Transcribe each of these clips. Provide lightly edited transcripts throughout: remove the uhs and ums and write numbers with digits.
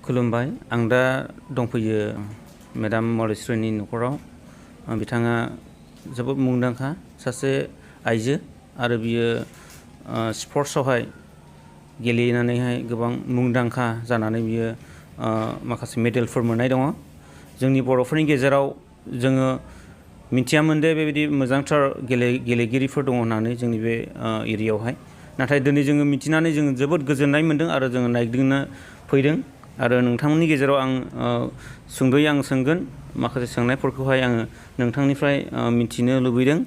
खुलुमबाय आं दा दंफैयो मेडाम मलेस्वरीनि न'खराव बिथाङा जोबोद मुंदांखा सासे आइजो आरो बियो स्पर्ट्सआवहाय गेलेनानैहाय गोबां मुंदांखा जानानै बियो माखासे मेडेलफोर मोननाय दङ जोंनि बर'फोरनि गेजेराव जोङो मिथियामोन दे बेबायदि मोजांथार गेलेगिरिफोर दङ होननानै जोंनि बे एरियायावहाय नाथाय दिनै जोङो मिथिनानै जोङो जोबोद गोजोननाय मोनदों आरो जोङो नायदिंनो फैदों आरो नोंथांमोननि गेजेराव आं सुंद'यै आं सोंगोन माखासे सोंनायफोरखौहाय आङो नोंथांनिफ्राय मिथिनो लुबैदों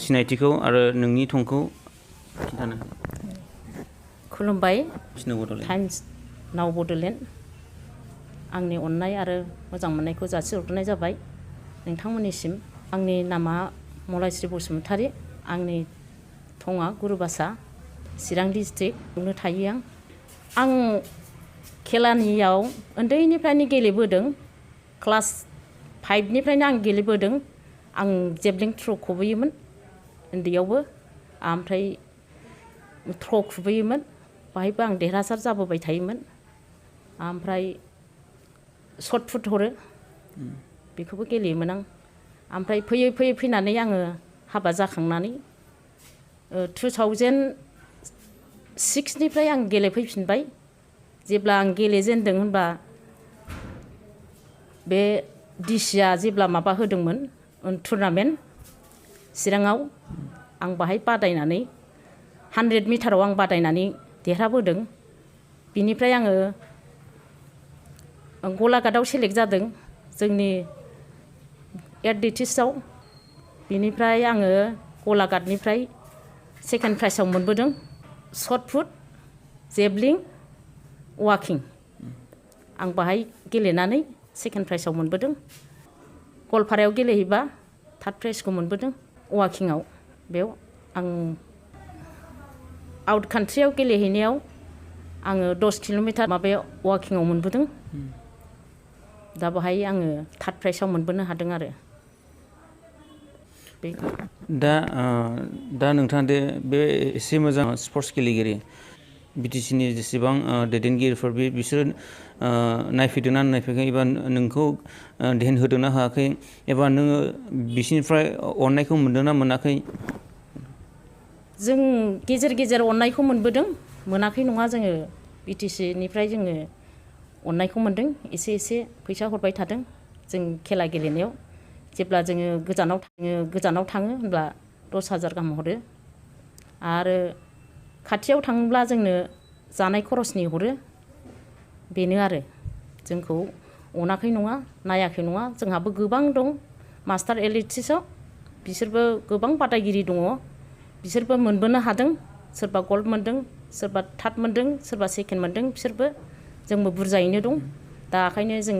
सिनायथिखौ आरो नोंनि थंखौ खिन्थानो खुलुमबाय टाइम्स नाव बड'लेण्ड आंनि अननाय आरो मोजां मोननायखौ जासिहरग्रोनाय जाबाय नोंथांमोननिसिम आंनि नामा मलायस्री बसुमतारी आंनि थङा गुरुबासा चिरां डिस्ट्रिक्टआवनो थायो आं खेलानियाव उन्दैनिफ्रायनो गेलेबोदों क्लास 5निफ्रायनो आं गेलेबोदों आं जेभलिन थ्र' खुबैयोमोन उन्दैयावबो ओमफ्राय थ्र' खुबैयोमोन बाहायबो आं देरहासार जाबोबाय थायोमोन ओमफ्राय शट पुट हरो बेखौबो गेलेयोमोन आं ओमफ्राय फैयै फैनानै आङो हाबा जाखांनानै 2006निफ्राय आं गेलेफैफिनबाय जेब्ला आं गेलेजेनदों होनबा बे डिसिआ जेब्ला माबा होदोंमोन टुर्नामेन्ट चिराङाव आं बाहाय बादायनानै 100 मिटाराव आं बादायनानै देरहाबोदों बिनिफ्राय आङो गलाघाटआव सेलेक्ट जादों जोंनि एथलेटिक्सआव बिनिफ्राय आङो गलाघाटनिफ्राय सेकेन्ड प्राइजआव मोनबोदों शट पुट जेभलिन वाकिं आं बाहाय गेलेनानै सेकेन्ड प्राइजआव मोनबोदों गवालपारायाव गेलेहैबा थार्ड प्राइजखौ मोनबोदों वाकिंआव बेयाव आं आउट कान्ट्रियाव गेलेहैनायाव आङो 10 किल'मिटार माबायाव वाकिंआव मोनबोदों दा बाहाय आङो थार्ड प्राइजआव मोनबोनो हादों आरो दा नोंथाङा दे बे एसे मोजां स्पर्ट्स गेलेगिरि बिटिसिनि जेसेबां दैदेनगिरिफोर बिसोर नायफैदोंना नायफैयाखै एबा नोंखौ ध्यान होदोंना होआखै एबा नोङो बिसोरनिफ्राय अननायखौ मोनदोंना मोनाखै जों गेजेर गेजेर अननायखौ मोनबोदों मोनाखै नङा जोङो बिटिसिनिफ्राय जोङो अननायखौ मोनदों एसे फैसा हरबाय थादों जों खेला गेलेनायाव जेब्ला जोङो गोजानाव थाङो होनब्ला 10,000 गाहाम हरो आरो खाथियाव थाङोब्ला जोंनो जानाय खरसनि हरो बेनो आरो जोंखौ अनाखै नङा नायाखै नङा जोंहाबो गोबां दं मास्टार एथलेटिक्सआव बिसोरबो गोबां बादायगिरि दङ बिसोरबो मोनबोनो हादों सोरबा गल्ड मोनदों सोरबा थार्ड मोनदों सोरबा सेकेन्ड मोनदों बिसोरबो जोंबो बुरजायैनो दं दा ओंखायनो जों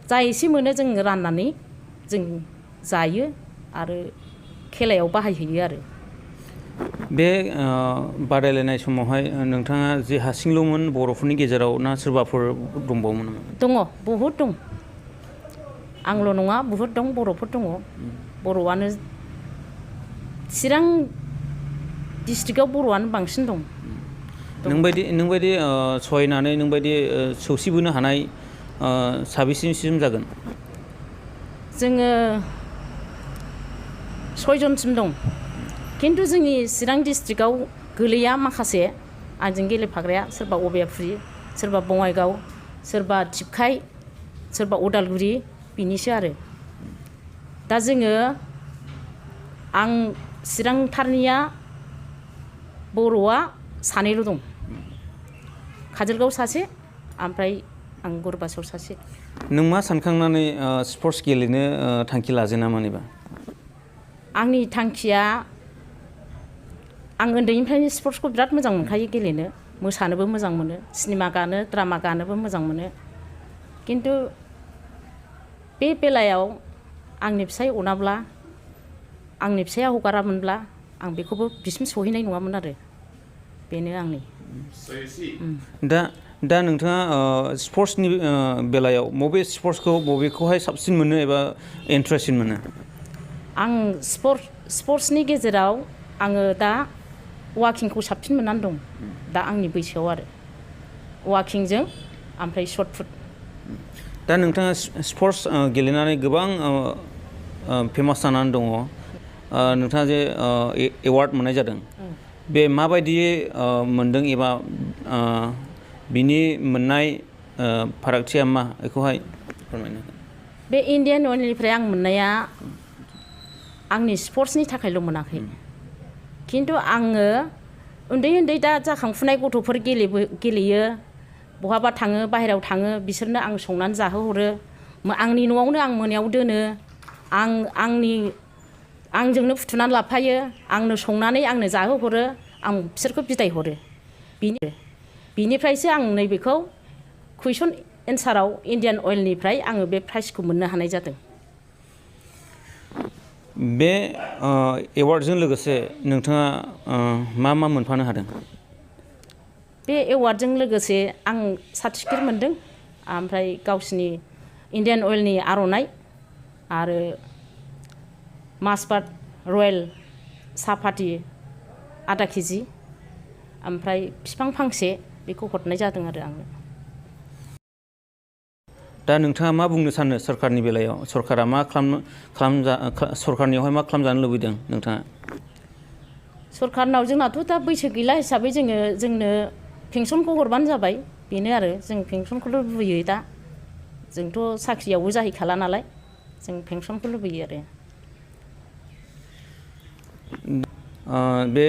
जा एसे मोनो जों राननानै जों जायो आरो खेलायाव बाहायहैयो आरो बे बादायलायनाय समावहाय नोंथाङा जे हारसिंल'मोन बर'फोरनि गेजेराव ना सोरबाफोर दंबावोमोन दङ बहुद दं आंल' नङा बहुद दं बर'फोर दङ बर'आनो चिरां डिस्ट्रिक्टआव बर'आनो बांसिन दं नोंबायदि सहायनानै नोंबायदि सौसिबोनो हानाय साबेसेसिम जागोन जोङो 6 जनसिम दं खिन्थु जोंनि चिरां डिस्ट्रिक्टआव गोलैया माखासे आंजों गेलेफाग्राया सोरबा अबयापुरि सोरबा बङाइगाव सोरबा थिपखाय सोरबा उदालगुरि बिनिसो आरो दा जोङो आं चिरांथारनिया बर'आ सानैल' दं काजलगाव सासे ओमफ्राय आं गुरुबासाव सासे नों मा सानखांनानै स्पर्ट्स गेलेनो थांखि लाजेनामोन एबा आंनि थांखिया आं उन्दैनिफ्रायनो स्पर्ट्सखौ बिराद मोजां मोनखायो गेलेनो मोसानोबो मोजां मोनो सिनेमा गानो ड्रामा गानोबो मोजां मोनो खिन्थु बे बेलायाव आंनि फिसाय अनाब्ला आंनि फिसाया हगारामोनब्ला आं बेखौबो बिसिम सहैनाय नङामोन आरो बेनो आंनि दा नोंथाङा स्पर्ट्सनि बेलायाव बबेखौहाय साबसिन मोनो एबा इन्टारेस्टसिन मोनो आं स्पर्ट्सनि गेजेराव आङो दा वाकिंखौ साबसिन मोननानै दं दा आंनि बैसोआव आरो वाकिंजों ओमफ्राय शट पुट दा नोंथाङा स्पर्ट्स गेलेनानै गोबां फेमास जानानै दङ नोंथाङा जे एवार्ड मोननाय जादों बे माबायदियै मोनदों एबा बिनि मोननाय फारागथिया मा बेखौहाय फोरमायनो हागोन बे इण्डियान अइलनिफ्राय आं मोननाया आंनि स्पर्ट्सनि थाखायल' मोनाखै खिन्थु आङो उन्दै उन्दै दा जाखांफुनाय गथ'फोर गेलेयो बहाबा थाङो बाहेरायाव थाङो बिसोरनो आं संनानै जाहोहरो आंनि न'आवनो आं मोनायाव दोनो आंजोंनो फुथुनानै लाफायो आंनो संनानै आंनो जाहोहरो आं बिसोरखौ बिदाय हरो बिनिफ्रायसो आं नैबेखौ कुइसन एन्साराव इण्डियान अइलनिफ्राय आङो बे प्राइजखौ मोननो हानाय जादों बे एवार्डजों लोगोसे नोंथाङा मा मा मोनफानो हादों बे एवार्डजों लोगोसे आं सार्टिफिकेट मोनदों ओमफ्राय गावसिनि इण्डियान अइलनि आर'नाइ आरो माजबाट रयेल साहापाति आधा केजि ओमफ्राय बिफां फांसे बेखौ हरनाय जादों आरो आंनो दा नोंथाङा मा बुंनो सानो सरकारनि बेलायाव सरकारा मा सरकारनियावहाय मा खालामजानो लुबैदों नोंथाङा सरकारनाव जोंनाथ' दा बैसो गैला हिसाबै जोंनो पेन्सनखौ हरबानो जाबाय बेनो आरो जों पेन्सनखौल' लुबैयो दा जोंथ' साख्रियावबो जाहैखाला नालाय जों पेन्सनखौ लुबैयो आरो बे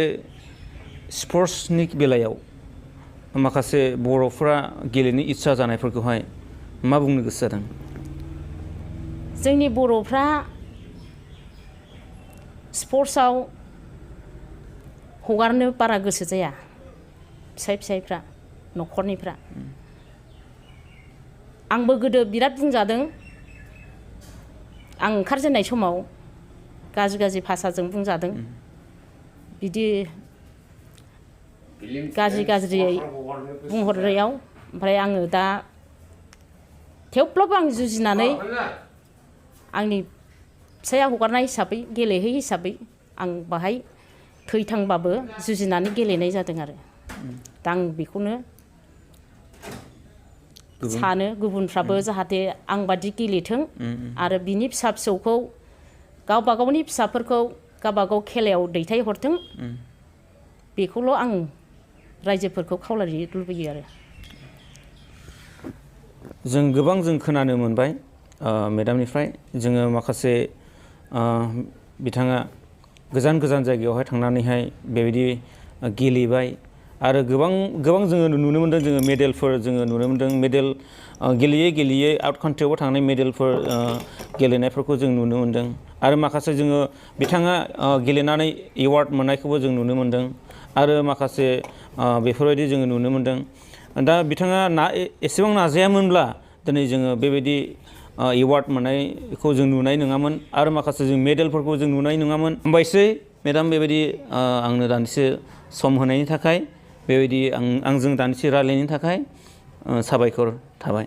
स्पर्ट्सनि बेलायाव माखासे बर'फोरा गेलेनो इच्छा जानायफोरखौहाय मा बुंनो गोसो जादों जोंनि बर'फ्रा स्पर्ट्सआव हगारनो बारा गोसो जाया फिसायफ्रा न'खरनिफ्रा आंबो गोदो बिराद बुंजादों आं ओंखारजेननाय समाव गाज्रि भाषाजों बुंजादों बिदि गाज्रियै बुंहरनायाव ओमफ्राय आङो दा थेवब्लाबो आं जुजिनानै आंनि फिसाया हगारनाय हिसाबै गेलेहै हिसाबै आं बाहाय थैथांबाबो जुजिनानै गेलेनाय जादों आरो दा आं बेखौनो सानो गुबुनफ्राबो जाहाथे आंबादि गेलेथों आरो बिनि फिसा फिसौखौ गावबा गावनि फिसाफोरखौ गावबा गाव खेलायाव दैथायहरथों बेखौल' आं रायजोफोरखौ खावलायनो लुबैयो आरो जों गोबां खोनानो मोनबाय मेडामनिफ्राय जोङो माखासे बिथाङा गोजान जायगायावहाय थांनानैहाय बेबायदि गेलेबाय आरो गोबां जोङो नुनो मोनदों जोङो मेडेलफोर जोङो नुनो मोनदों मेडेल गेलेयै आउट कान्ट्रियावबो थांनाय मेडेलफोर गेलेनायफोरखौ जों नुनो मोनदों आरो माखासे जोङो बिथाङा गेलेनानै एवार्ड मोननायखौबो जों नुनो मोनदों आरो माखासे बेफोरबायदि जोङो नुनो मोनदों दा बिथाङा एसेबां नाजायामोनब्ला दिनै जोङो बेबायदि एवार्ड मोननायखौ जों नुनाय नङामोन आरो माखासे जों मेडेलफोरखौ जों नुनाय नङामोन हामबायसै मेडाम बेबायदि आंनो दान्दिसे सम होनायनि थाखाय बेबायदि आंजों दान्दिसे रायलायनायनि थाखाय साबायखर थाबाय